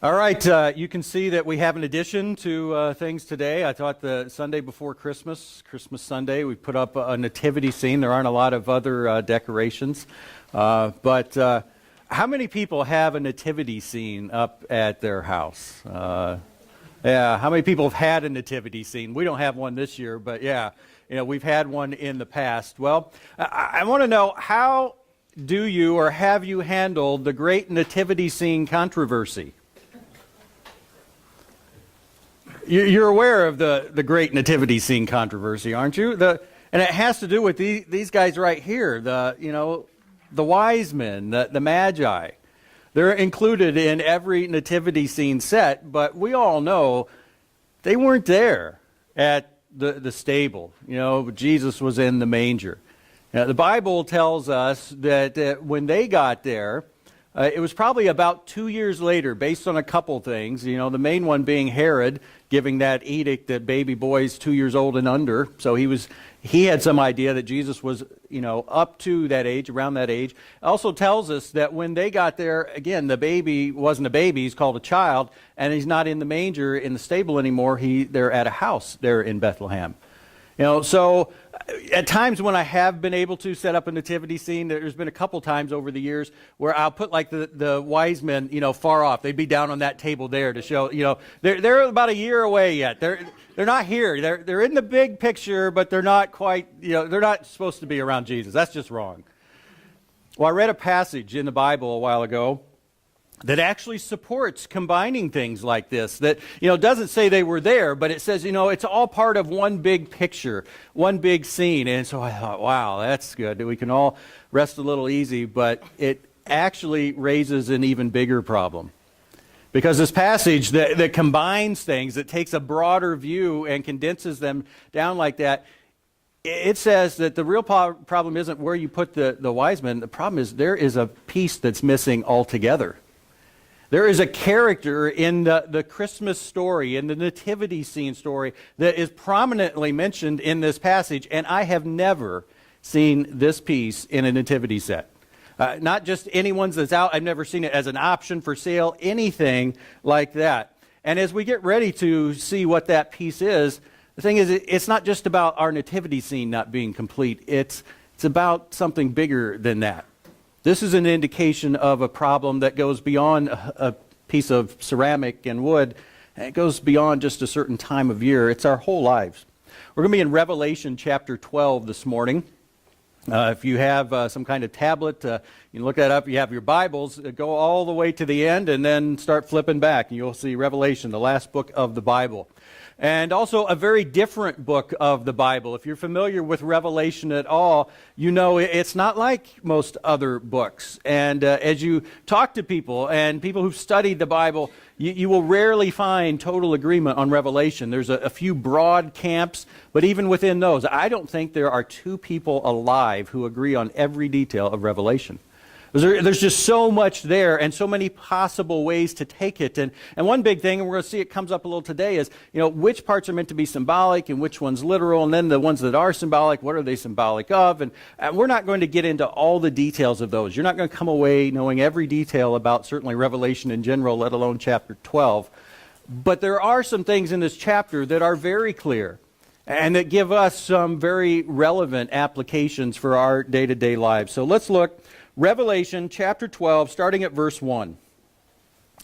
All right, you can see that we have an addition to things today. I thought the Sunday before Christmas, Christmas Sunday, we put up a nativity scene. There aren't a lot of other decorations. But how many people have a nativity scene up at their house? Yeah, how many people have had a nativity scene? We don't have one this year, but yeah, we've had one in the past. Well, I want to know, how do you or have you handled the great nativity scene controversy? You're aware of the great nativity scene controversy, aren't you? And it has to do with these guys right here, the wise men, the magi. They're included in every nativity scene set, but we all know they weren't there at the stable. Jesus was in the manger. Now, the Bible tells us that when they got there, it was probably about 2 years later, based on a couple things. The main one being Herod giving that edict that baby boys 2 years old and under. So he had some idea that Jesus was, up to that age, around that age. It also tells us that when they got there, again, the baby wasn't a baby, he's called a child, and he's not in the manger in the stable anymore. They're at a house there in Bethlehem. So at times when I have been able to set up a nativity scene, there's been a couple times over the years where I'll put like the wise men, far off. They'd be down on that table there to show, they're about a year away yet. They're not here. They're in the big picture, but they're not quite, they're not supposed to be around Jesus. That's just wrong. Well, I read a passage in the Bible a while ago that actually supports combining things like this, that, doesn't say they were there, but it says, it's all part of one big picture, one big scene. And so I thought, wow, that's good. We can all rest a little easy, but it actually raises an even bigger problem. Because this passage that combines things, that takes a broader view and condenses them down like that, it says that the real problem isn't where you put the wise men. The problem is there is a piece that's missing altogether. There is a character in the Christmas story, in the nativity scene story, that is prominently mentioned in this passage, and I have never seen this piece in a nativity set. Not just any ones that's out. I've never seen it as an option for sale, anything like that. And as we get ready to see what that piece is, the thing is, it's not just about our nativity scene not being complete. It's about something bigger than that. This is an indication of a problem that goes beyond a piece of ceramic and wood. And it goes beyond just a certain time of year. It's our whole lives. We're going to be in Revelation chapter 12 this morning. If you have some kind of tablet, you can look that up. You have your Bibles, go all the way to the end and then start flipping back. And you'll see Revelation, the last book of the Bible. And also a very different book of the Bible. If you're familiar with Revelation at all, it's not like most other books. And as you talk to people and people who've studied the Bible, you will rarely find total agreement on Revelation. There's a few broad camps, but even within those, I don't think there are two people alive who agree on every detail of Revelation. There's just so much there and so many possible ways to take it. And one big thing, and we're going to see it comes up a little today, is which parts are meant to be symbolic and which ones literal, and then the ones that are symbolic, what are they symbolic of? And we're not going to get into all the details of those. You're not going to come away knowing every detail about certainly Revelation in general, let alone chapter 12. But there are some things in this chapter that are very clear and that give us some very relevant applications for our day-to-day lives. So let's look. Revelation chapter 12, starting at verse 1.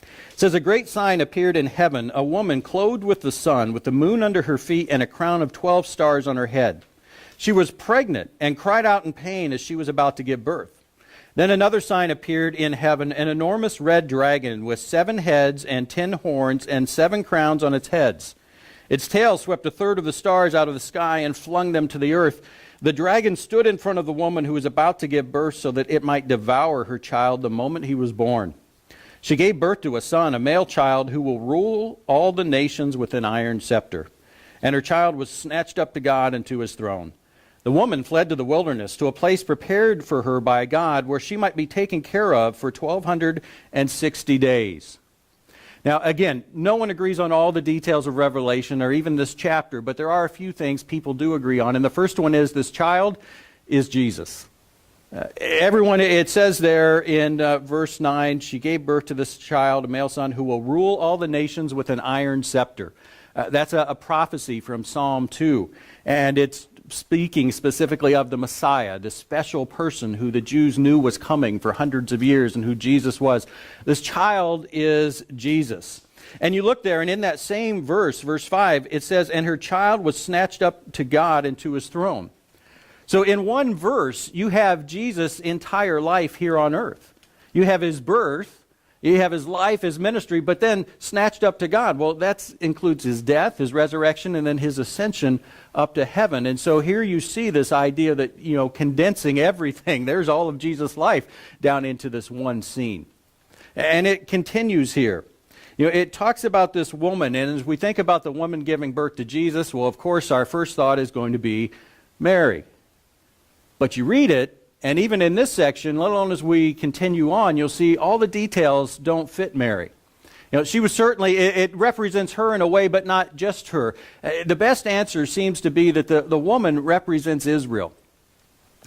It says, "A great sign appeared in heaven, a woman clothed with the sun, with the moon under her feet, and a crown of 12 stars on her head. She was pregnant and cried out in pain as she was about to give birth. Then another sign appeared in heaven, an enormous red dragon with 7 heads and 10 horns and 7 crowns on its heads. Its tail swept a third of the stars out of the sky and flung them to the earth. The dragon stood in front of the woman who was about to give birth so that it might devour her child the moment he was born. She gave birth to a son, a male child, who will rule all the nations with an iron scepter. And her child was snatched up to God and to his throne. The woman fled to the wilderness, to a place prepared for her by God, where she might be taken care of for 1,260 days." Now, again, no one agrees on all the details of Revelation or even this chapter, but there are a few things people do agree on. And the first one is this child is Jesus. Everyone, it says there in verse 9, she gave birth to this child, a male son, who will rule all the nations with an iron scepter. That's a prophecy from Psalm 2. And it's speaking specifically of the Messiah, the special person who the Jews knew was coming for hundreds of years and who Jesus was. This child is Jesus. And you look there, and in that same verse, verse 5, it says, and her child was snatched up to God and to his throne. So in one verse, you have Jesus' entire life here on earth. You have his birth, you have his life, his ministry, but then snatched up to God. Well, that includes his death, his resurrection, and then his ascension up to heaven. And so here you see this idea that, condensing everything. There's all of Jesus' life down into this one scene. And it continues here. It talks about this woman, and as we think about the woman giving birth to Jesus, well, of course, our first thought is going to be Mary. But you read it, and even in this section, let alone as we continue on, you'll see all the details don't fit Mary. She was certainly, it represents her in a way, but not just her. The best answer seems to be that the woman represents Israel.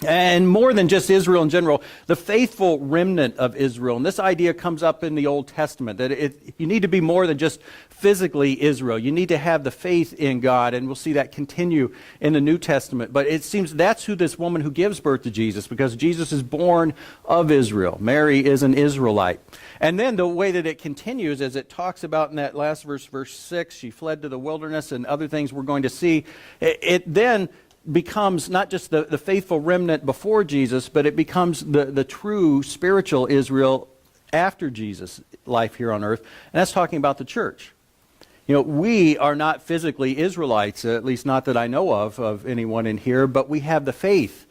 And more than just Israel in general, the faithful remnant of Israel. And this idea comes up in the Old Testament, that you need to be more than just physically Israel. You need to have the faith in God, and we'll see that continue in the New Testament. But it seems that's who this woman who gives birth to Jesus, because Jesus is born of Israel. Mary is an Israelite. And then the way that it continues, as it talks about in that last verse, verse 6, she fled to the wilderness and other things we're going to see, it then becomes not just the faithful remnant before Jesus, but it becomes the true spiritual Israel after Jesus' life here on earth. And that's talking about the church. We are not physically Israelites, at least not that I know of anyone in here, but we have the faith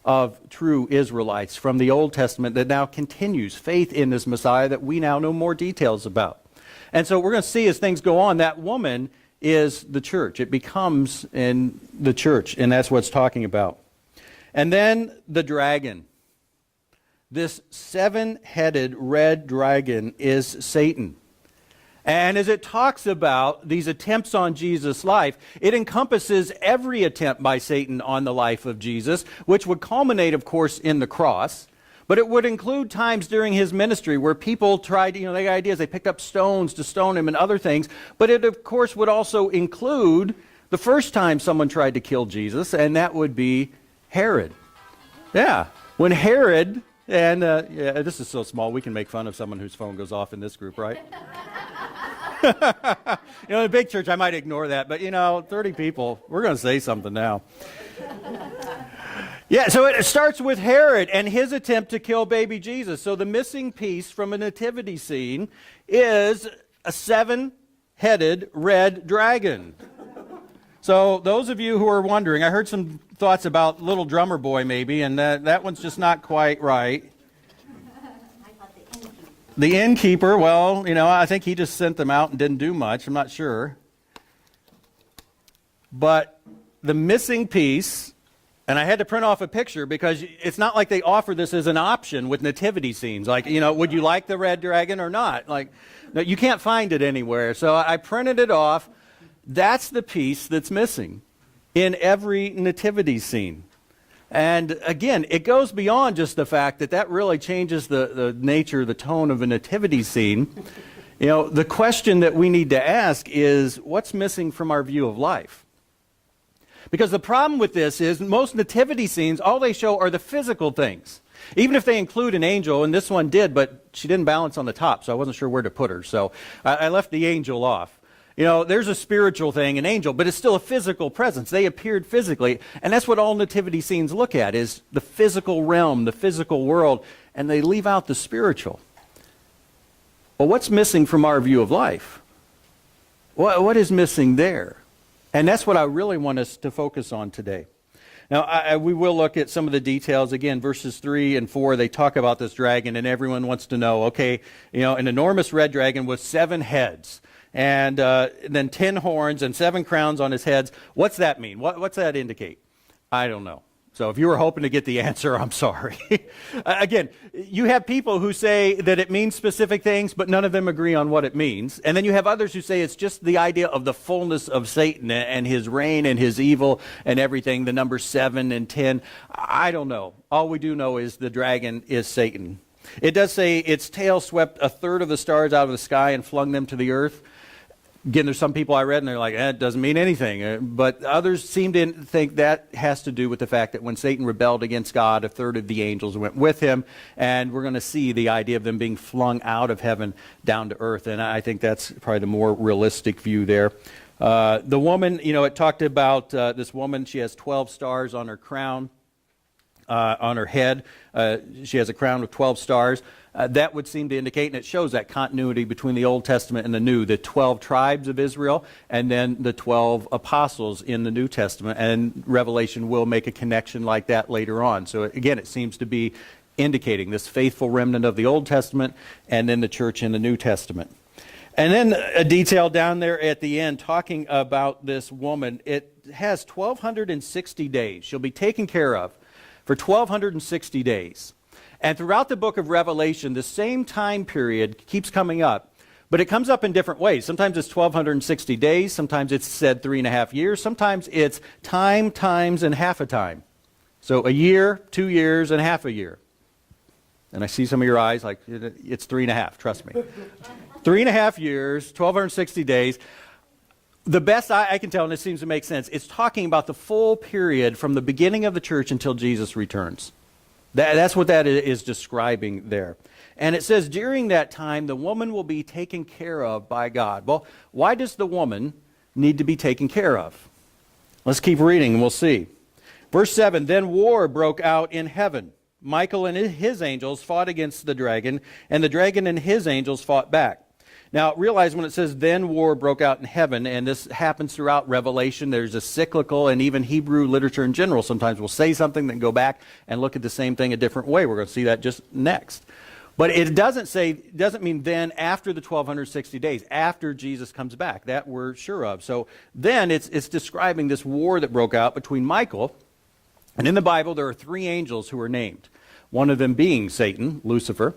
of true Israelites from the Old Testament that now continues, faith in this Messiah that we now know more details about. And so we're going to see as things go on, that woman is the church. It becomes in the church, and that's what it's talking about. And then the dragon. This seven-headed red dragon is Satan. And as it talks about these attempts on Jesus' life, it encompasses every attempt by Satan on the life of Jesus, which would culminate, of course, in the cross. But it would include times during his ministry where people tried, they got ideas, they picked up stones to stone him and other things. But it, of course, would also include the first time someone tried to kill Jesus, and that would be Herod. Yeah, when Herod, and this is so small, we can make fun of someone whose phone goes off in this group, right? In a big church, I might ignore that, but 30 people, we're going to say something now. Yeah, so it starts with Herod and his attempt to kill baby Jesus. So the missing piece from a nativity scene is a seven-headed red dragon. So those of you who are wondering, I heard some thoughts about Little Drummer Boy maybe, and that one's just not quite right. The innkeeper, well, I think he just sent them out and didn't do much. I'm not sure. But the missing piece, and I had to print off a picture because it's not like they offer this as an option with nativity scenes. Like, would you like the red dragon or not? Like, no, you can't find it anywhere. So I printed it off. That's the piece that's missing in every nativity scene. And again, it goes beyond just the fact that really changes the nature, the tone of a nativity scene. The question that we need to ask is, what's missing from our view of life? Because the problem with this is most nativity scenes, all they show are the physical things. Even if they include an angel, and this one did, but she didn't balance on the top, so I wasn't sure where to put her. So I left the angel off. There's a spiritual thing, an angel, but it's still a physical presence. They appeared physically, and that's what all nativity scenes look at, is the physical realm, the physical world, and they leave out the spiritual. Well, what's missing from our view of life? What is missing there? And that's what I really want us to focus on today. Now, we will look at some of the details. Again, verses 3 and 4, they talk about this dragon, and everyone wants to know, okay, an enormous red dragon with 7 heads, and then 10 horns and 7 crowns on his heads. What's that mean? What's that indicate? I don't know. So if you were hoping to get the answer, I'm sorry. Again, you have people who say that it means specific things, but none of them agree on what it means. And then you have others who say it's just the idea of the fullness of Satan and his reign and his evil and everything, the number 7 and 10. I don't know. All we do know is the dragon is Satan. It does say its tail swept a third of the stars out of the sky and flung them to the earth. Again, there's some people I read and they're like, it doesn't mean anything. But others seem to think that has to do with the fact that when Satan rebelled against God, a third of the angels went with him. And we're going to see the idea of them being flung out of heaven down to earth. And I think that's probably the more realistic view there. The woman, it talked about this woman. She has 12 stars on her crown, on her head. She has a crown with 12 stars. That would seem to indicate, and it shows that continuity between the Old Testament and the New, the 12 tribes of Israel, and then the 12 apostles in the New Testament. And Revelation will make a connection like that later on. So again, it seems to be indicating this faithful remnant of the Old Testament and then the church in the New Testament. And then a detail down there at the end talking about this woman. It has 1,260 days. She'll be taken care of for 1,260 days. And throughout the book of Revelation, the same time period keeps coming up, but it comes up in different ways. Sometimes it's 1,260 days, sometimes it's said 3.5 years, sometimes it's time, times, and half a time. So a year, 2 years, and half a year. And I see some of your eyes like, it's 3.5, trust me. 3.5 years, 1,260 days. The best I can tell, and it seems to make sense, it's talking about the full period from the beginning of the church until Jesus returns. That's what that is describing there. And it says, during that time, the woman will be taken care of by God. Well, why does the woman need to be taken care of? Let's keep reading and we'll see. Verse 7, then war broke out in heaven. Michael and his angels fought against the dragon, and the dragon and his angels fought back. Now, realize when it says, then war broke out in heaven, and this happens throughout Revelation, there's a cyclical, and even Hebrew literature in general sometimes will say something, then go back and look at the same thing a different way. We're going to see that just next. But it doesn't mean then after the 1,260 days, after Jesus comes back. That we're sure of. So then it's describing this war that broke out between Michael, and in the Bible there are 3 angels who are named. One of them being Satan, Lucifer.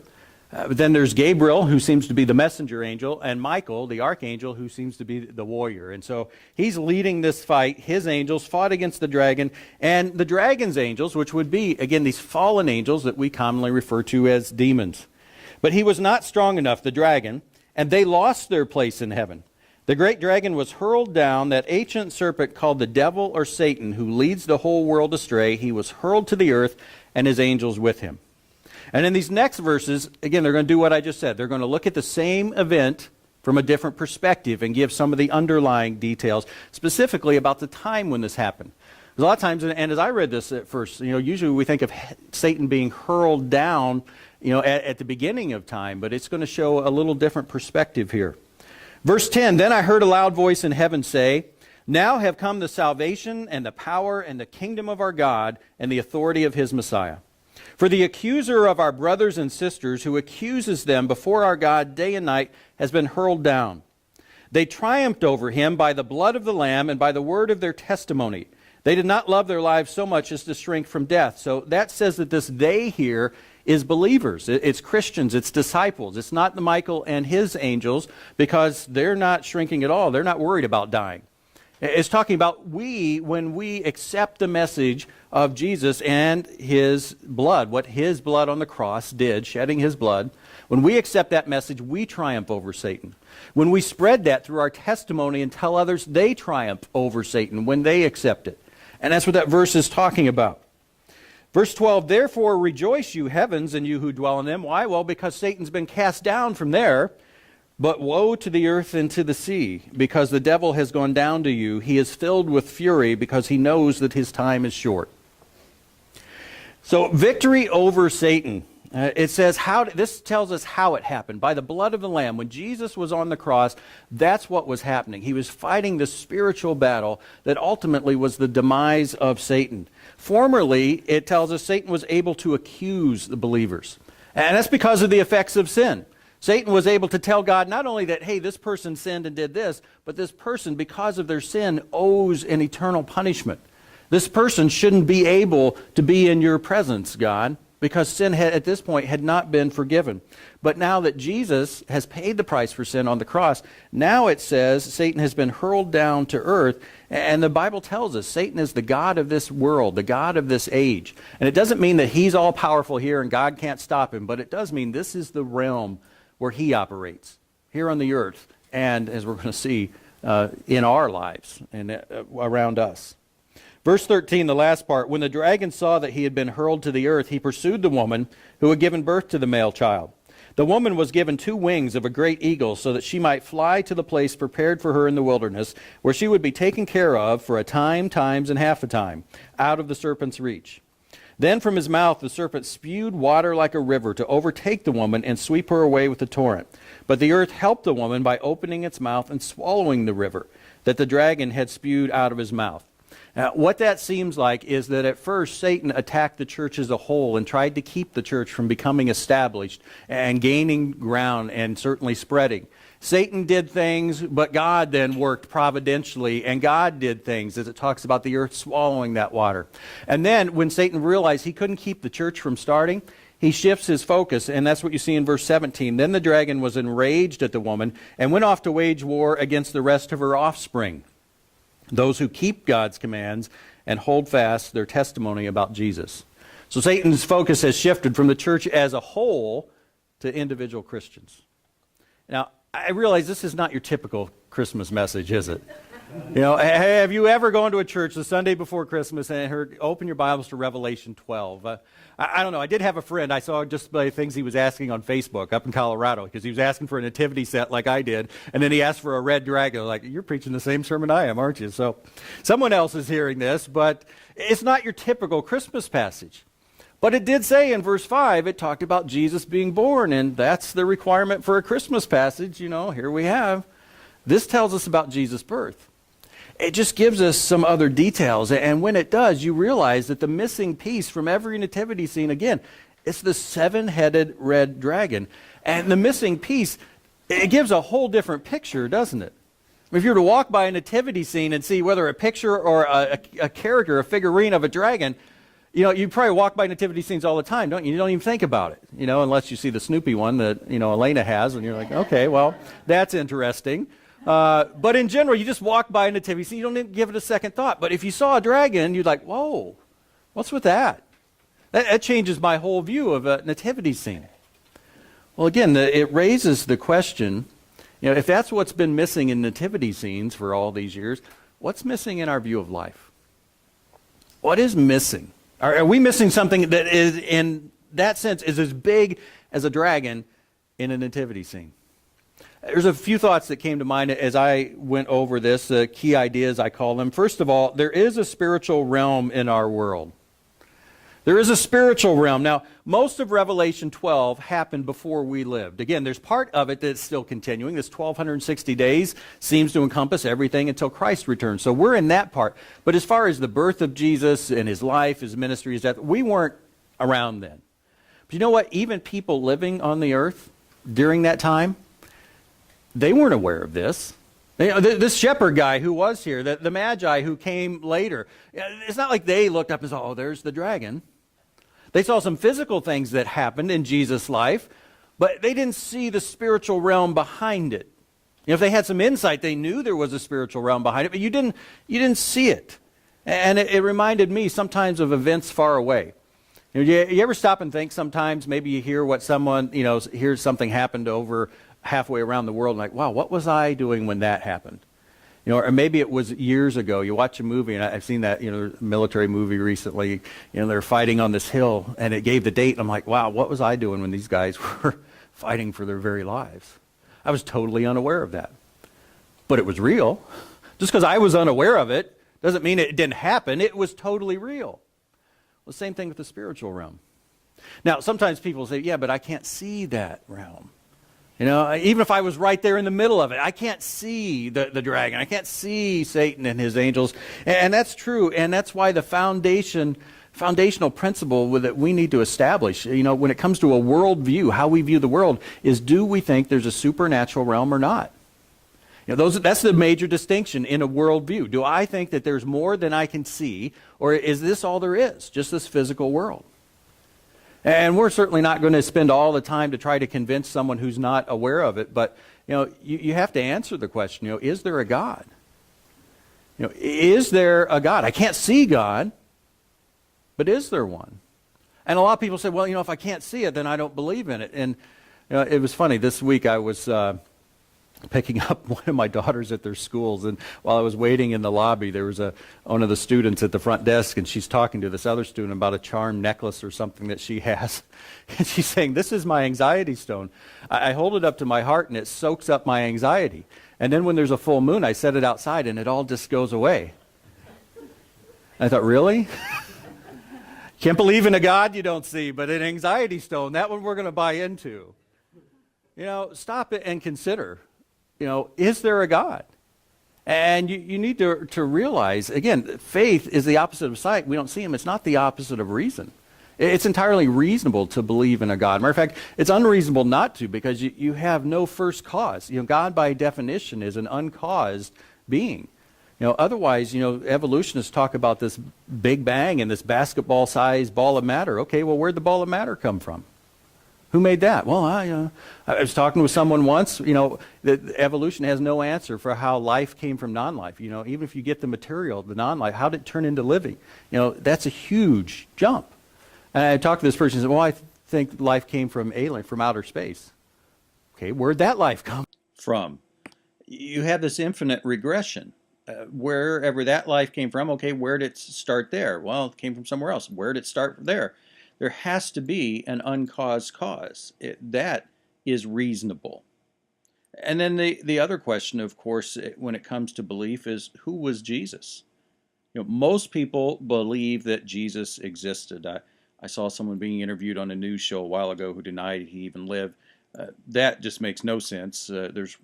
But then there's Gabriel, who seems to be the messenger angel, and Michael, the archangel, who seems to be the warrior. And so he's leading this fight. His angels fought against the dragon, and the dragon's angels, which would be, again, these fallen angels that we commonly refer to as demons. But he was not strong enough, the dragon, and they lost their place in heaven. The great dragon was hurled down, that ancient serpent called the devil or Satan, who leads the whole world astray. He was hurled to the earth, and his angels with him. And in these next verses, again, they're going to do what I just said. They're going to look at the same event from a different perspective and give some of the underlying details, specifically about the time when this happened. Because a lot of times, and as I read this at first, usually we think of Satan being hurled down, at the beginning of time, but it's going to show a little different perspective here. Verse 10, then I heard a loud voice in heaven say, now have come the salvation and the power and the kingdom of our God and the authority of his Messiah. For the accuser of our brothers and sisters, who accuses them before our God day and night, has been hurled down. They triumphed over him by the blood of the Lamb and by the word of their testimony. They did not love their lives so much as to shrink from death. So that says that this they here is believers. It's Christians. It's disciples. It's not the Michael and his angels, because they're not shrinking at all. They're not worried about dying. It's talking about when we accept the message of Jesus and his blood, what his blood on the cross did, shedding his blood, when we accept that message, we triumph over Satan. When we spread that through our testimony and tell others, they triumph over Satan when they accept it. And that's what that verse is talking about. Verse 12, therefore rejoice, you heavens, and you who dwell in them. Why? Well, because Satan's been cast down from there. But woe to the earth and to the sea, because the devil has gone down to you. He is filled with fury, because he knows that his time is short. So victory over Satan. It says this tells us how it happened. By the blood of the Lamb. When Jesus was on the cross, that's what was happening. He was fighting the spiritual battle that ultimately was the demise of Satan. Formerly, it tells us Satan was able to accuse the believers. And that's because of the effects of sin. Satan was able to tell God not only that, hey, this person sinned and did this, but this person, because of their sin, owes an eternal punishment. This person shouldn't be able to be in your presence, God, because sin at this point had not been forgiven. But now that Jesus has paid the price for sin on the cross, now it says Satan has been hurled down to earth. And the Bible tells us Satan is the god of this world, the god of this age. And it doesn't mean that he's all powerful here and God can't stop him, but it does mean this is the realm where he operates, here on the earth, and as we're going to see in our lives and around us. Verse 13, the last part, when the dragon saw that he had been hurled to the earth, he pursued the woman who had given birth to the male child. The woman was given 2 wings of a great eagle so that she might fly to the place prepared for her in the wilderness, where she would be taken care of for a time, times, and half a time, out of the serpent's reach. Then from his mouth the serpent spewed water like a river to overtake the woman and sweep her away with the torrent. But the earth helped the woman by opening its mouth and swallowing the river that the dragon had spewed out of his mouth. Now, what that seems like is that at first Satan attacked the church as a whole and tried to keep the church from becoming established and gaining ground and certainly spreading. Satan did things, but God then worked providentially, and God did things, as it talks about the earth swallowing that water. And then when Satan realized he couldn't keep the church from starting, he shifts his focus, and that's what you see in verse 17. Then the dragon was enraged at the woman and went off to wage war against the rest of her offspring, those who keep God's commands and hold fast their testimony about Jesus. So Satan's focus has shifted from the church as a whole to individual Christians. Now, I realize this is not your typical Christmas message, is it? You know, have you ever gone to a church the Sunday before Christmas and heard, open your Bibles to Revelation 12? I don't know. I did have a friend. I saw just by things he was asking on Facebook up in Colorado, because he was asking for a nativity set like I did, and then he asked for a red dragon. Like, you're preaching the same sermon I am, aren't you? So someone else is hearing this, but it's not your typical Christmas passage. But it did say in verse 5, it talked about Jesus being born, and that's the requirement for a Christmas passage. You know, here we have. This tells us about Jesus' birth. It just gives us some other details, and when it does, you realize that the missing piece from every nativity scene, again, it's the 7-headed red dragon. And the missing piece, it gives a whole different picture, doesn't it? If you were to walk by a nativity scene and see whether a picture or a character, a figurine of a dragon, you know, you probably walk by nativity scenes all the time, don't you? You don't even think about it, you know, unless you see the Snoopy one that, you know, Elena has, and you're like, okay, well, that's interesting. But in general, you just walk by a nativity scene, you don't even give it a second thought. But if you saw a dragon, you're like, whoa, what's with that? That changes my whole view of a nativity scene. Well, again, it raises the question, you know, if that's what's been missing in nativity scenes for all these years, what's missing in our view of life? What is missing? Are we missing something that is, in that sense, is as big as a dragon in a nativity scene? There's a few thoughts that came to mind as I went over this, key ideas I call them. First of all, there is a spiritual realm in our world. There is a spiritual realm. Now, most of Revelation 12 happened before we lived. Again, there's part of it that's still continuing. This 1,260 days seems to encompass everything until Christ returns. So we're in that part. But as far as the birth of Jesus and his life, his ministry, his death, we weren't around then. But you know what? Even people living on the earth during that time, they weren't aware of this. You know, this shepherd guy who was here, the Magi who came later, it's not like they looked up and saw, oh, there's the dragon. They saw some physical things that happened in Jesus' life, but they didn't see the spiritual realm behind it. You know, if they had some insight, they knew there was a spiritual realm behind it, but you didn't see it. And it reminded me sometimes of events far away. You know, you ever stop and think sometimes, maybe you hear what someone, you know, hears something happened over halfway around the world, and like, wow, what was I doing when that happened? You know, or maybe it was years ago. You watch a movie, and I've seen that, you know, military movie recently. You know, they're fighting on this hill, and it gave the date. And I'm like, wow, what was I doing when these guys were fighting for their very lives? I was totally unaware of that. But it was real. Just because I was unaware of it doesn't mean it didn't happen. It was totally real. Well, same thing with the spiritual realm. Now, sometimes people say, yeah, but I can't see that realm. You know, even if I was right there in the middle of it, I can't see the dragon. I can't see Satan and his angels. And that's true. And that's why the foundational principle that we need to establish, you know, when it comes to a world view, how we view the world, is do we think there's a supernatural realm or not? That's the major distinction in a worldview. Do I think that there's more than I can see, or is this all there is, just this physical world? And we're certainly not going to spend all the time to try to convince someone who's not aware of it, but you have to answer the question, is there a God? Is there a God? I can't see God, but is there one? And a lot of people say, well, if I can't see it, then I don't believe in it. And it was funny. This week I was picking up one of my daughters at their schools, and while I was waiting in the lobby, there was one of the students at the front desk, and she's talking to this other student about a charm necklace or something that she has. And she's saying, this is my anxiety stone. I hold it up to my heart, and it soaks up my anxiety. And then when there's a full moon, I set it outside, and it all just goes away. I thought, really? Can't believe in a God you don't see, but an anxiety stone, that one we're going to buy into. Stop it and consider, is there a God? And you need to realize, again, faith is the opposite of sight. We don't see him. It's not the opposite of reason. It's entirely reasonable to believe in a God. Matter of fact, it's unreasonable not to, because you have no first cause. God, by definition, is an uncaused being. Otherwise, evolutionists talk about this Big Bang and this basketball-sized ball of matter. Okay, well, where'd the ball of matter come from? Who made that? Well, I was talking with someone once, that evolution has no answer for how life came from non-life. Even if you get the material, the non-life, how did it turn into living? That's a huge jump. And I talked to this person and said, well, I think life came from outer space. Okay, where'd that life come from? You have this infinite regression. Wherever that life came from, okay, where did it start there? Well, it came from somewhere else. Where did it start there? There has to be an uncaused cause. That is reasonable. And then the other question, of course, when it comes to belief is, who was Jesus? Most people believe that Jesus existed. I saw someone being interviewed on a news show a while ago who denied he even lived. That just makes no sense. There's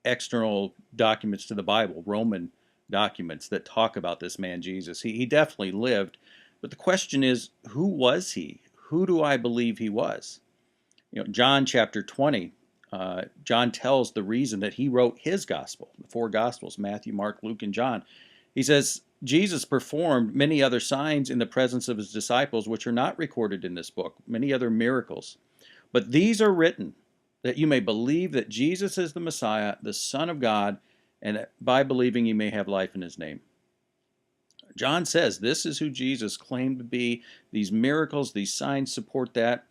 external documents to the Bible, Roman documents, that talk about this man Jesus. He definitely lived. But the question is, who was he? Who do I believe he was? John chapter 20, John tells the reason that he wrote his gospel, the four gospels, Matthew, Mark, Luke, and John. He says, Jesus performed many other signs in the presence of his disciples, which are not recorded in this book, many other miracles. But these are written, that you may believe that Jesus is the Messiah, the Son of God, and that by believing you may have life in his name. John says this is who Jesus claimed to be. These miracles, these signs support that.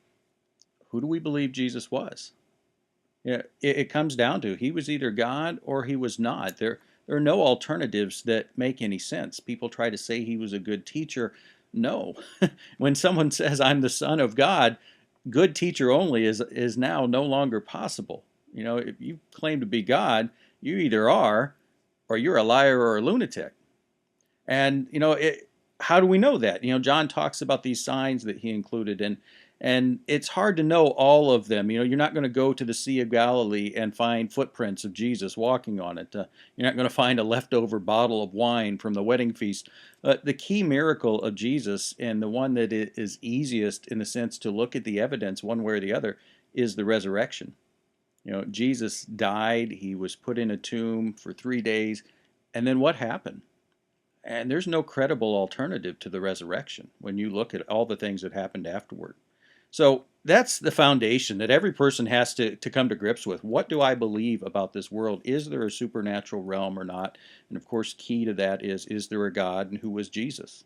Who do we believe Jesus was? It comes down to he was either God or he was not. There are no alternatives that make any sense. People try to say he was a good teacher. No. When someone says I'm the Son of God, good teacher only is now no longer possible. If you claim to be God, you either are or you're a liar or a lunatic. And, how do we know that? John talks about these signs that he included, and it's hard to know all of them. You're not going to go to the Sea of Galilee and find footprints of Jesus walking on it. You're not going to find a leftover bottle of wine from the wedding feast. The key miracle of Jesus, and the one that is easiest in the sense to look at the evidence one way or the other, is the resurrection. Jesus died, he was put in a tomb for 3 days, and then what happened? And there's no credible alternative to the resurrection when you look at all the things that happened afterward. So that's the foundation that every person has to come to grips with. What do I believe about this world? Is there a supernatural realm or not? And of course, key to that is there a God, and who was Jesus?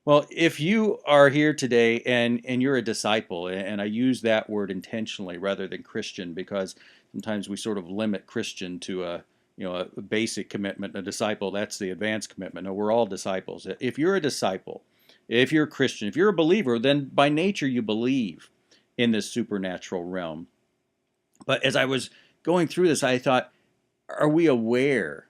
Well, if you are here today and you're a disciple, and I use that word intentionally rather than Christian, because sometimes we sort of limit Christian to a basic commitment. A disciple, that's the advanced commitment. No, we're all disciples. If you're a disciple, if you're a Christian, if you're a believer, then by nature you believe in this supernatural realm. But as I was going through this, I thought, are we aware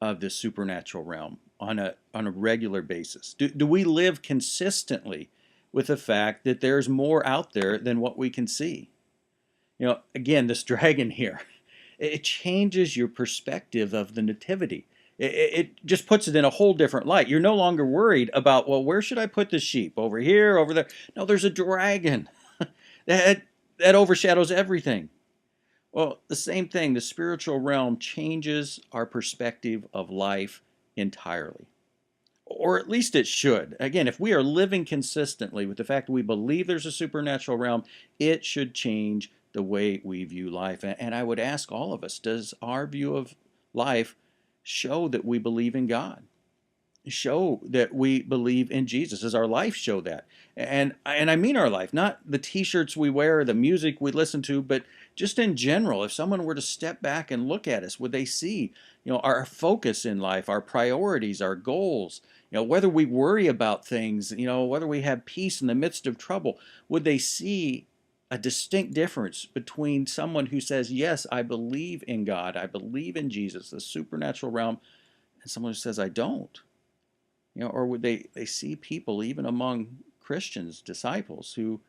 of this supernatural realm on a regular basis? Do we live consistently with the fact that there's more out there than what we can see? Again, this dragon here, it changes your perspective of the Nativity. It just puts it in a whole different light. You're no longer worried about, well, where should I put the sheep? Over here, over there? No, there's a dragon that overshadows everything. Well, the same thing. The spiritual realm changes our perspective of life entirely. Or at least it should. Again, if we are living consistently with the fact that we believe there's a supernatural realm, it should change the way we view life. And I would ask all of us, does our view of life show that we believe in God? Show that we believe in Jesus? Does our life show that? And I mean our life, not the t-shirts we wear, the music we listen to, but just in general. If someone were to step back and look at us, would they see, our focus in life, our priorities, our goals, whether we worry about things, whether we have peace in the midst of trouble, would they see a distinct difference between someone who says, yes, I believe in God, I believe in Jesus, the supernatural realm, and someone who says, I don't? Or would they see people, even among Christians, disciples, who,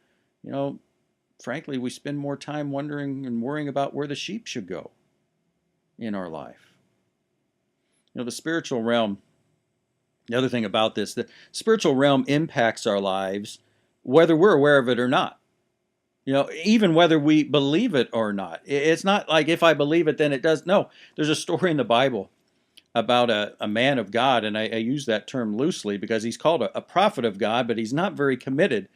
you know, frankly, we spend more time wondering and worrying about where the sheep should go in our life? The spiritual realm, the other thing about this, the spiritual realm impacts our lives whether we're aware of it or not. Even whether we believe it or not. It's not like if I believe it, then it does. No, there's a story in the Bible about a man of God, and I use that term loosely because he's called a prophet of God, but he's not very committed.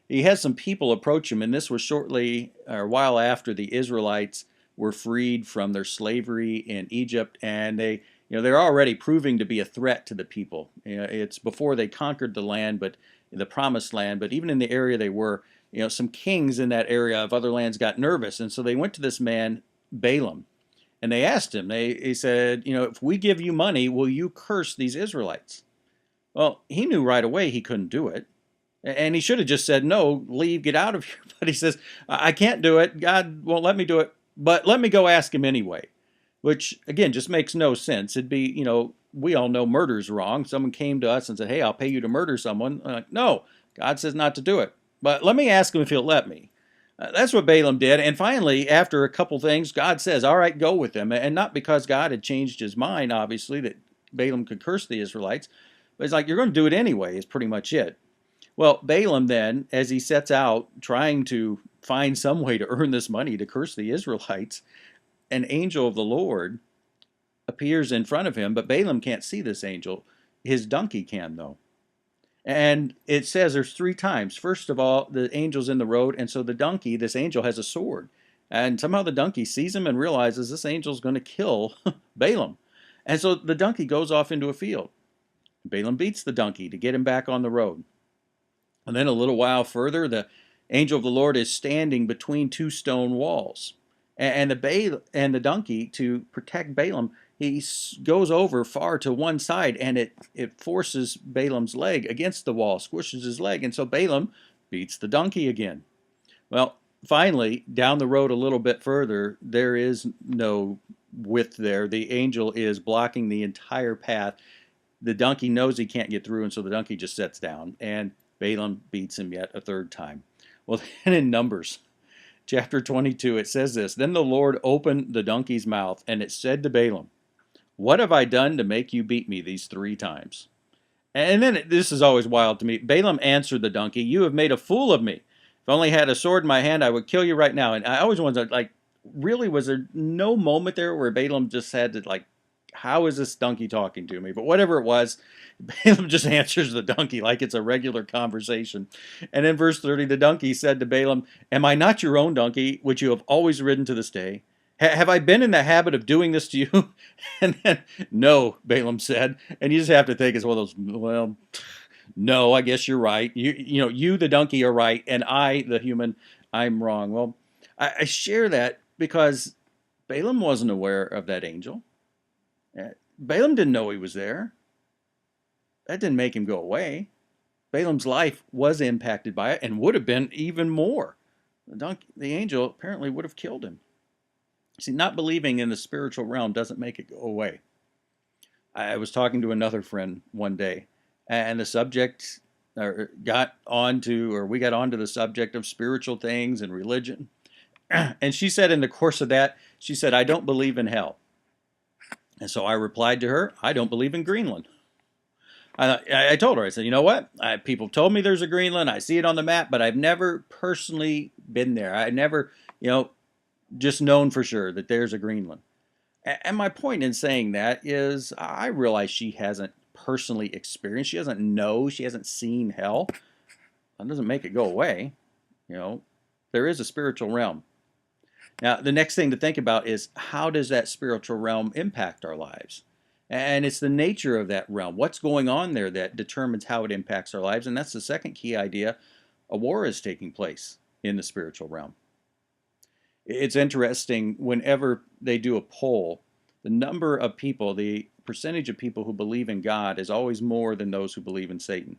He has some people approach him, and this was shortly or a while after the Israelites were freed from their slavery in Egypt, and they're already proving to be a threat to the people. It's before they conquered the land, but the promised land, but even in the area they were, some kings in that area of other lands got nervous, and so they went to this man Balaam. And they asked him, they said, if we give you money, will you curse these Israelites? Well, he knew right away he couldn't do it. And he should have just said, no, leave, get out of here. But he says, I can't do it. God won't let me do it. But let me go ask him anyway. Which, again, just makes no sense. It'd be, we all know murder's wrong. Someone came to us and said, hey, I'll pay you to murder someone. I'm like, no, God says not to do it. But let me ask him if he'll let me. That's what Balaam did. And finally, after a couple things, God says, all right, go with them. And not because God had changed his mind, obviously, that Balaam could curse the Israelites. But it's like, you're going to do it anyway, is pretty much it. Well, Balaam then, as he sets out trying to find some way to earn this money to curse the Israelites, an angel of the Lord appears in front of him, but Balaam can't see this angel. His donkey can, though. And it says there's three times. First of all, the angel's in the road, and so the donkey, this angel, has a sword. And somehow the donkey sees him and realizes this angel's going to kill Balaam. And so the donkey goes off into a field. Balaam beats the donkey to get him back on the road. And then a little while further, the angel of the Lord is standing between two stone walls. And the donkey, to protect Balaam, he goes over far to one side, and it forces Balaam's leg against the wall, squishes his leg, and so Balaam beats the donkey again. Well, finally, down the road a little bit further, there is no width there. The angel is blocking the entire path. The donkey knows he can't get through, and so the donkey just sits down, and Balaam beats him yet a third time. Well, then in Numbers chapter 22, it says this, then the Lord opened the donkey's mouth, and it said to Balaam, what have I done to make you beat me these three times? And then this is always wild to me. Balaam answered the donkey, you have made a fool of me. If I only had a sword in my hand, I would kill you right now. And I always wondered, really, was there no moment there where Balaam just had to, how is this donkey talking to me? But whatever it was, Balaam just answers the donkey like it's a regular conversation. And in verse 30, the donkey said to Balaam, am I not your own donkey, which you have always ridden to this day? Have I been in the habit of doing this to you? And then, no, Balaam said. And you just have to think it's one of those, well, no, I guess you're right. You, the donkey, are right. And I, the human, I'm wrong. Well, I share that because Balaam wasn't aware of that angel. Balaam didn't know he was there. That didn't make him go away. Balaam's life was impacted by it and would have been even more. The angel apparently would have killed him. See, not believing in the spiritual realm doesn't make it go away. I was talking to another friend one day, and the subject we got onto the subject of spiritual things and religion. And she said in the course of that, she said, I don't believe in hell. And so I replied to her, I don't believe in Greenland. I told her, I said, you know what? People told me there's a Greenland. I see it on the map, but I've never personally been there. I never, just known for sure that there's a Greenland. And my point in saying that is I realize she hasn't personally experienced, she doesn't know, she hasn't seen hell. That doesn't make it go away. You know, there is a spiritual realm. Now, the next thing to think about is how does that spiritual realm impact our lives? And it's the nature of that realm. What's going on there that determines how it impacts our lives? And that's the second key idea. A war is taking place in the spiritual realm. It's interesting, whenever they do a poll, the number of people, the percentage of people who believe in God is always more than those who believe in Satan.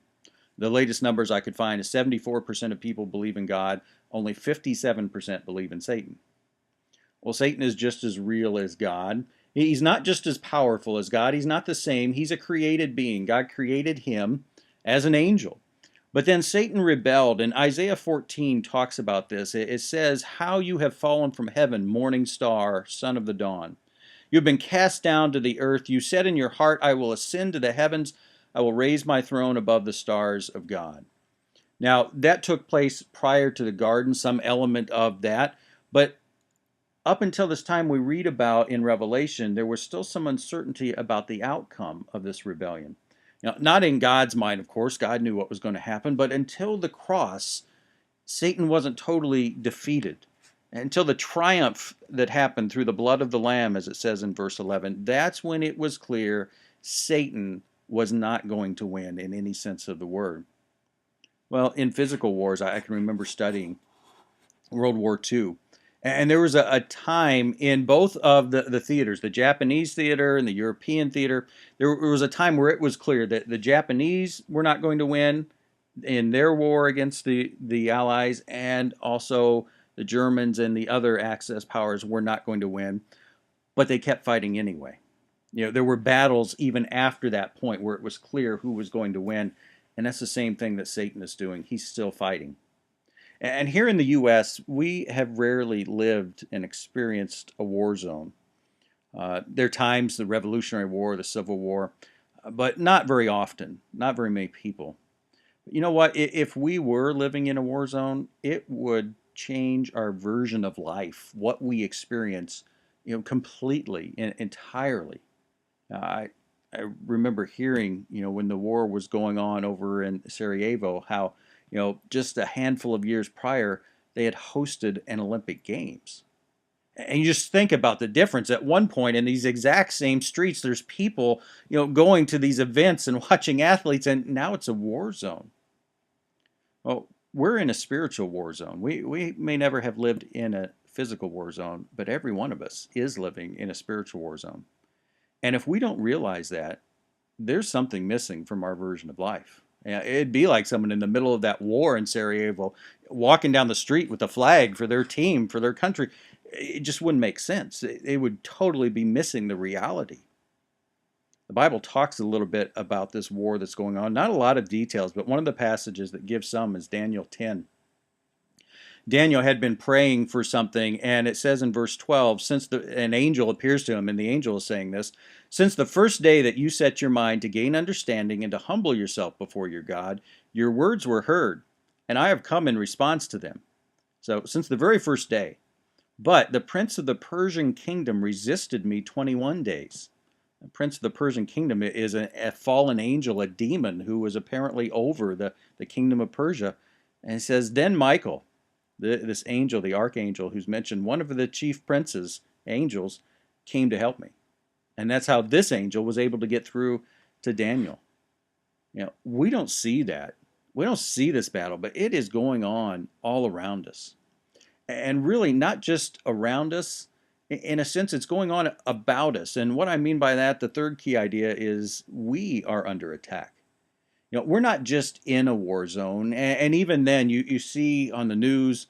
The latest numbers I could find is 74% of people believe in God, only 57% believe in Satan. Well, Satan is just as real as God. He's not just as powerful as God. He's not the same. He's a created being. God created him as an angel. But then Satan rebelled, and Isaiah 14 talks about this. It says, "How you have fallen from heaven, morning star, son of the dawn. You have been cast down to the earth. You said in your heart, I will ascend to the heavens. I will raise my throne above the stars of God." Now, that took place prior to the garden, some element of that. But up until this time we read about in Revelation, there was still some uncertainty about the outcome of this rebellion. Now, not in God's mind, of course, God knew what was going to happen, but until the cross, Satan wasn't totally defeated. Until the triumph that happened through the blood of the Lamb, as it says in verse 11, that's when it was clear Satan was not going to win in any sense of the word. Well, in physical wars, I can remember studying World War II. And there was a time in both of the theaters, the Japanese theater and the European theater, there was a time where it was clear that the Japanese were not going to win in their war against the Allies, and also the Germans and the other Axis powers were not going to win, but they kept fighting anyway. You know, there were battles even after that point where it was clear who was going to win, and that's the same thing that Satan is doing. He's still fighting. And here in the U.S., we have rarely lived and experienced a war zone. There are times, the Revolutionary War, the Civil War, but not very often, not very many people. But you know what? If we were living in a war zone, it would change our version of life, what we experience, completely and entirely. I I remember hearing, when the war was going on over in Sarajevo, how, just a handful of years prior, they had hosted an Olympic Games. And you just think about the difference. At one point in these exact same streets, there's people, going to these events and watching athletes, and now it's a war zone. Well, we're in a spiritual war zone. We may never have lived in a physical war zone, but every one of us is living in a spiritual war zone. And if we don't realize that, there's something missing from our version of life. Yeah, it'd be like someone in the middle of that war in Sarajevo walking down the street with a flag for their team, for their country. It just wouldn't make sense. It would totally be missing the reality. The Bible talks a little bit about this war that's going on. Not a lot of details, but one of the passages that gives some is Daniel 10. Daniel had been praying for something, and it says in verse 12, an angel appears to him, and the angel is saying this, "Since the first day that you set your mind to gain understanding and to humble yourself before your God, your words were heard, and I have come in response to them." So, since the very first day. "But the prince of the Persian kingdom resisted me 21 days. The prince of the Persian kingdom is a fallen angel, a demon who was apparently over the kingdom of Persia. And it says, "Then Michael," this angel, the archangel who's mentioned, one of the chief princes, angels, came to help me. And that's how this angel was able to get through to Daniel. We don't see that. We don't see this battle, but it is going on all around us. And really, not just around us. In a sense, it's going on about us. And what I mean by that, the third key idea is we are under attack. We're not just in a war zone, and even then, you see on the news,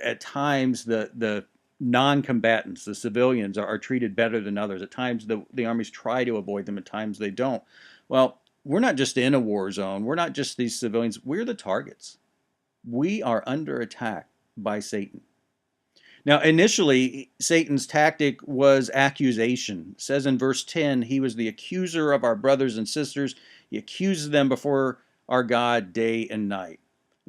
at times the non-combatants, the civilians, are treated better than others. At times, the armies try to avoid them. At times, they don't. Well, we're not just in a war zone. We're not just these civilians. We're the targets. We are under attack by Satan. Now, initially, Satan's tactic was accusation. It says in verse 10, he was the accuser of our brothers and sisters. He accuses them before our God day and night.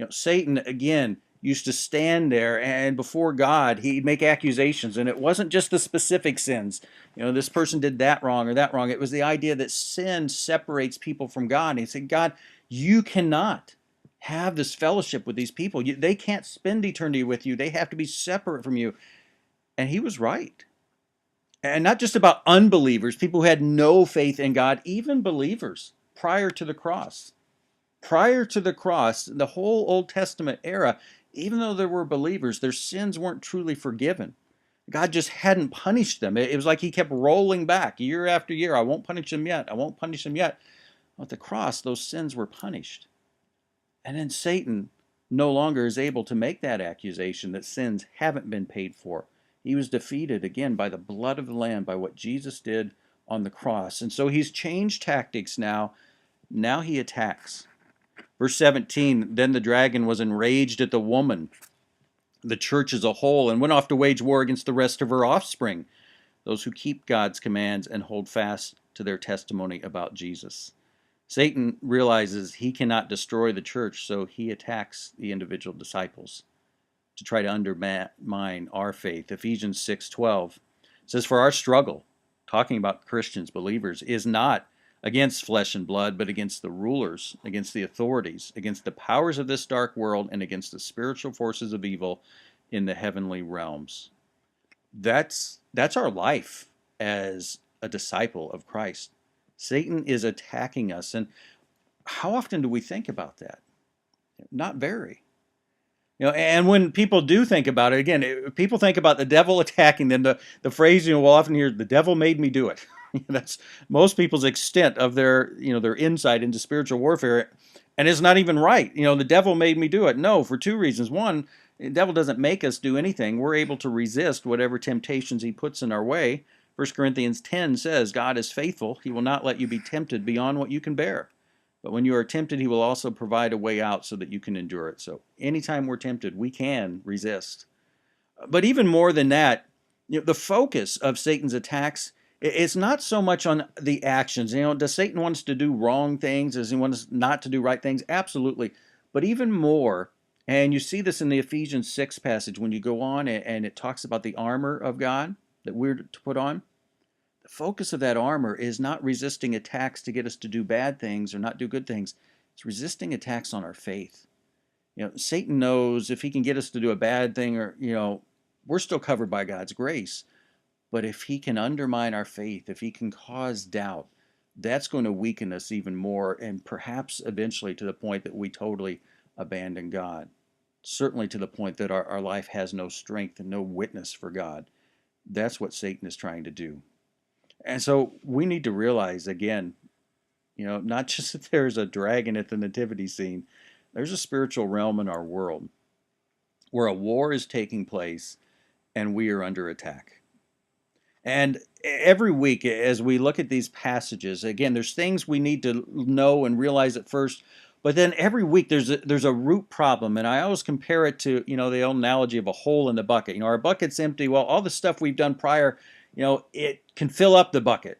Satan, again, used to stand there, and before God, he'd make accusations. And it wasn't just the specific sins. This person did that wrong or that wrong. It was the idea that sin separates people from God. And he said, God, you cannot have this fellowship with these people. They can't spend eternity with you. They have to be separate from you. And he was right. And not just about unbelievers, people who had no faith in God, even believers prior to the cross. Prior to the cross, the whole Old Testament era, even though there were believers, their sins weren't truly forgiven. God just hadn't punished them. It was like he kept rolling back year after year. I won't punish them yet. I won't punish them yet. At the cross, those sins were punished. And then Satan no longer is able to make that accusation that sins haven't been paid for. He was defeated again by the blood of the Lamb, by what Jesus did on the cross. And so he's changed tactics now. Now he attacks. Verse 17, then the dragon was enraged at the woman, the church as a whole, and went off to wage war against the rest of her offspring, those who keep God's commands and hold fast to their testimony about Jesus. Satan realizes he cannot destroy the church, so he attacks the individual disciples to try to undermine our faith. Ephesians 6:12 says, for our struggle, talking about Christians, believers, is not against flesh and blood, but against the rulers, against the authorities, against the powers of this dark world, and against the spiritual forces of evil in the heavenly realms. That's our life as a disciple of Christ. Satan is attacking us. And how often do we think about that? Not very. And when people do think about it, again, people think about the devil attacking them. The phrase we'll often hear, the devil made me do it. That's most people's extent of their insight into spiritual warfare. And it's not even right. The devil made me do it. No, for two reasons. One, the devil doesn't make us do anything. We're able to resist whatever temptations he puts in our way. 1 Corinthians 10 says, God is faithful. He will not let you be tempted beyond what you can bear. But when you are tempted, he will also provide a way out so that you can endure it. So anytime we're tempted, we can resist. But even more than that, the focus of Satan's attacks is not so much on the actions. Does Satan want us to do wrong things? Does he want us not to do right things? Absolutely. But even more, and you see this in the Ephesians 6 passage when you go on and it talks about the armor of God that we're to put on. The focus of that armor is not resisting attacks to get us to do bad things or not do good things. It's resisting attacks on our faith. Satan knows if he can get us to do a bad thing or, we're still covered by God's grace. But if he can undermine our faith, if he can cause doubt, that's going to weaken us even more and perhaps eventually to the point that we totally abandon God. Certainly to the point that our life has no strength and no witness for God. That's what Satan is trying to do. And so we need to realize again, not just that there's a dragon at the nativity scene, there's a spiritual realm in our world where a war is taking place and we are under attack. And every week as we look at these passages, again, there's things we need to know and realize at first, but then every week there's a root problem. And I always compare it to, the old analogy of a hole in the bucket. Our bucket's empty. Well, all the stuff we've done prior, it can fill up the bucket.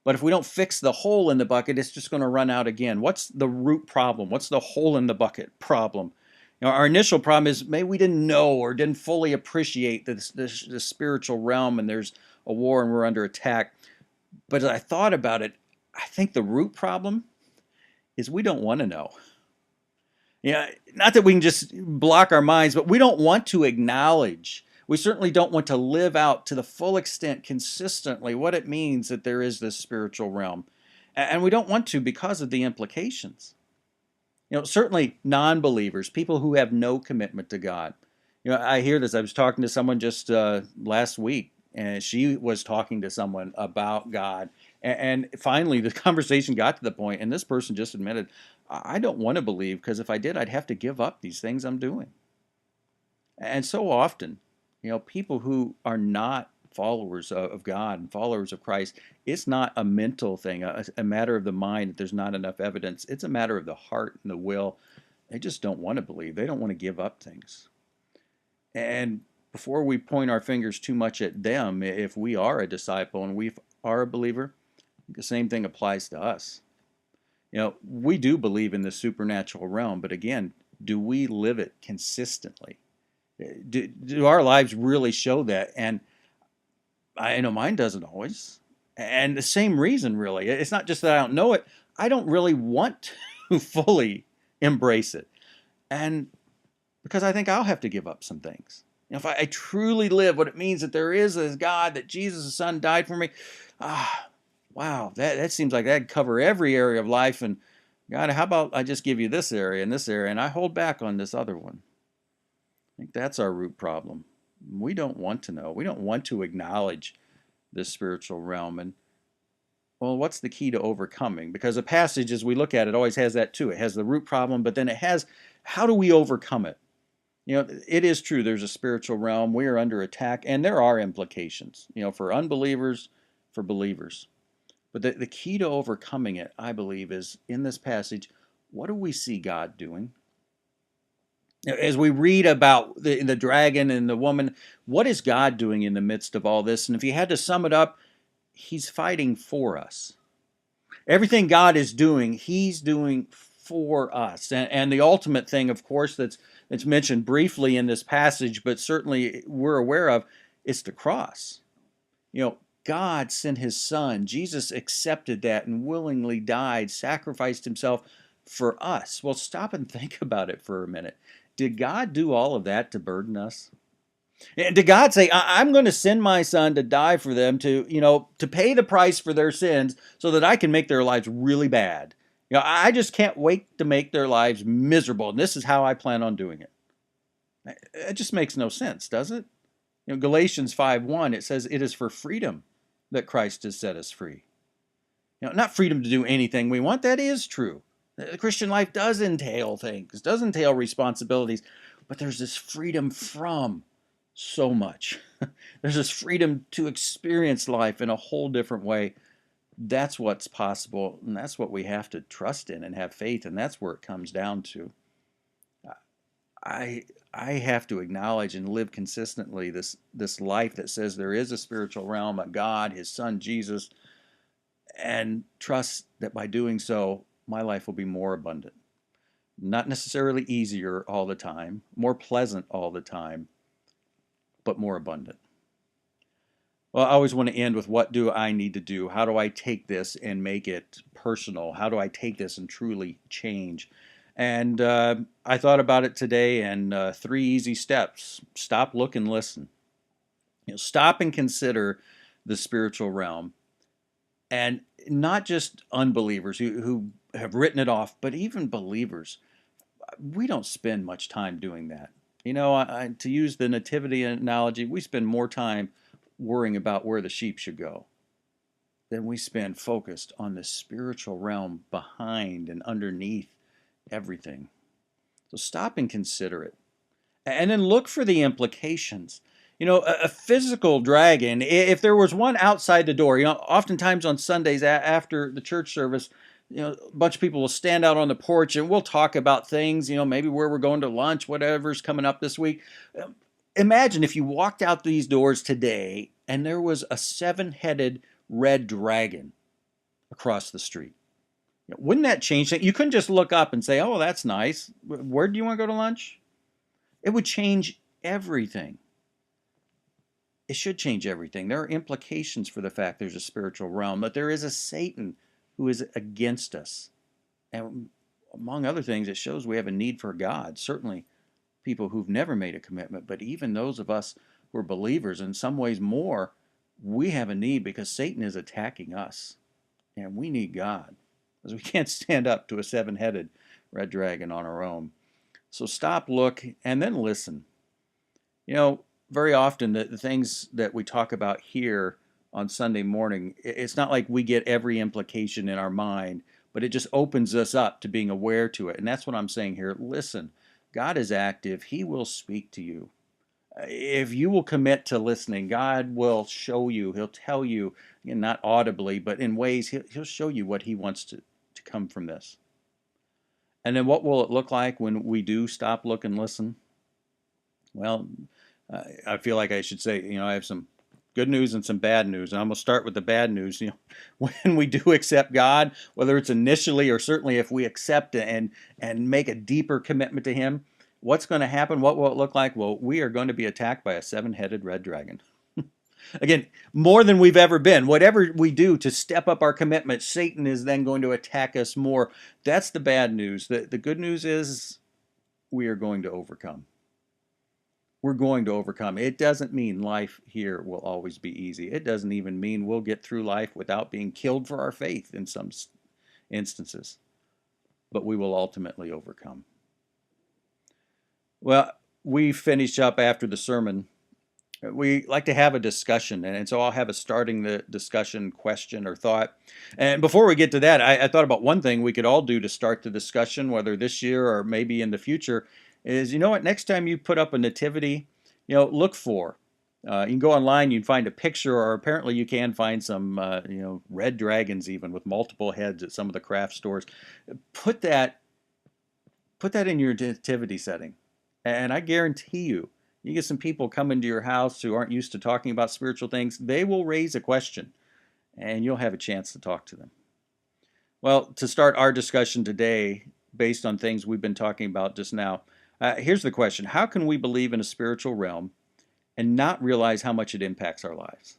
But if we don't fix the hole in the bucket, it's just going to run out again. What's the root problem? What's the hole in the bucket problem? Our initial problem is maybe we didn't know or didn't fully appreciate the spiritual realm and there's a war and we're under attack. But as I thought about it, I think the root problem is we don't want to know. Not that we can just block our minds, but we don't want to acknowledge. We certainly don't want to live out to the full extent consistently what it means that there is this spiritual realm. And we don't want to because of the implications. Certainly non-believers, people who have no commitment to God. I hear this. I was talking to someone just last week, and she was talking to someone about God. And finally, the conversation got to the point, and this person just admitted, I don't want to believe because if I did, I'd have to give up these things I'm doing. And so often, people who are not followers of God and followers of Christ, it's not a mental thing, a matter of the mind that there's not enough evidence. It's a matter of the heart and the will. They just don't want to believe. They don't want to give up things. And before we point our fingers too much at them, if we are a disciple and we are a believer, the same thing applies to us. We do believe in the supernatural realm, but again, do we live it consistently? Do our lives really show that? And I know mine doesn't always. And the same reason, really. It's not just that I don't know it, I don't really want to fully embrace it. And because I think I'll have to give up some things. If I truly live what it means that there is a God, that Jesus, the Son, died for me, wow, that seems like that'd cover every area of life. And God, how about I just give you this area and I hold back on this other one? I think that's our root problem. We don't want to know. We don't want to acknowledge this spiritual realm. And well, what's the key to overcoming? Because a passage, as we look at it, always has that too. It has the root problem, but then it has how do we overcome it? It is true. There's a spiritual realm. We are under attack, and there are implications, for unbelievers, for believers. But the key to overcoming it, I believe, is in this passage, what do we see God doing? As we read about the dragon and the woman, what is God doing in the midst of all this? And if you had to sum it up, He's fighting for us. Everything God is doing, He's doing for us. And the ultimate thing, of course, that's mentioned briefly in this passage, but certainly we're aware of, is the cross. God sent His Son. Jesus accepted that and willingly died, sacrificed Himself for us. Well, stop and think about it for a minute. Did God do all of that to burden us? Did God say, I'm going to send my Son to die for them, to pay the price for their sins so that I can make their lives really bad? I just can't wait to make their lives miserable, and this is how I plan on doing it. It just makes no sense, does it? Galatians 5:1, it says, it is for freedom that Christ has set us free. Not freedom to do anything we want. That is true. The Christian life does entail things, does entail responsibilities, but there's this freedom from so much. There's this freedom to experience life in a whole different way. That's what's possible, and that's what we have to trust in and have faith, and that's where it comes down to. I have to acknowledge and live consistently this life that says there is a spiritual realm, a God, His Son Jesus, and trust that by doing so, my life will be more abundant. Not necessarily easier all the time, more pleasant all the time, but more abundant. Well, I always want to end with what do I need to do? How do I take this and make it personal? How do I take this and truly change? And I thought about it today, and 3 easy steps. Stop, look, and listen. Stop and consider the spiritual realm. And not just unbelievers who have written it off, but even believers. We don't spend much time doing that. To use the nativity analogy, we spend more time worrying about where the sheep should go than we spend focused on the spiritual realm behind and underneath everything. So stop and consider it. And then look for the implications. A physical dragon, if there was one outside the door, oftentimes on Sundays after the church service, a bunch of people will stand out on the porch and we'll talk about things, maybe where we're going to lunch, whatever's coming up this week. Imagine if you walked out these doors today and there was a 7-headed red dragon across the street. Wouldn't that change things? You couldn't just look up and say, oh, that's nice. Where do you want to go to lunch? It would change everything. It should change everything. There are implications for the fact there's a spiritual realm, but there is a Satan who is against us. And among other things, it shows we have a need for God. Certainly people who've never made a commitment, but even those of us who are believers, in some ways more, we have a need because Satan is attacking us. And we need God, because we can't stand up to a 7-headed red dragon on our own. So stop, look, and then listen. Very often the things that we talk about here on Sunday morning, it's not like we get every implication in our mind, but it just opens us up to being aware to it. And that's what I'm saying here. Listen, God is active. He will speak to you. If you will commit to listening, God will show you. He'll tell you, again, not audibly, but in ways, He'll show you what He wants to come from this. And then what will it look like when we do stop, look, and listen? Well, I feel like I should say, I have some good news and some bad news. And I'm going to start with the bad news. When we do accept God, whether it's initially or certainly if we accept and make a deeper commitment to Him, what's going to happen? What will it look like? Well, we are going to be attacked by a seven-headed red dragon. Again, more than we've ever been. Whatever we do to step up our commitment, Satan is then going to attack us more. That's the bad news. The good news is we are going to overcome. We're going to overcome. It doesn't mean life here will always be easy. It doesn't even mean we'll get through life without being killed for our faith in some instances. But we will ultimately overcome. Well, we finish up after the sermon. We like to have a discussion, and so I'll have a starting the discussion question or thought. And before we get to that, I thought about one thing we could all do to start the discussion, whether this year or maybe in the future, is, you know what, next time you put up a nativity, look for. You can go online, you can find a picture, or apparently you can find some, red dragons even with multiple heads at some of the craft stores. Put that in your nativity setting, and I guarantee you get some people come into your house who aren't used to talking about spiritual things, they will raise a question, and you'll have a chance to talk to them. Well, to start our discussion today, based on things we've been talking about just now, here's the question. How can we believe in a spiritual realm and not realize how much it impacts our lives?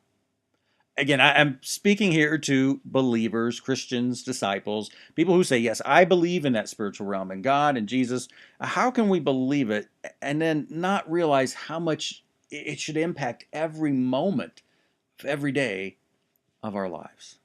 Again, I'm speaking here to believers, Christians, disciples, people who say, yes, I believe in that spiritual realm and God and Jesus. How can we believe it and then not realize how much it should impact every moment of every day of our lives?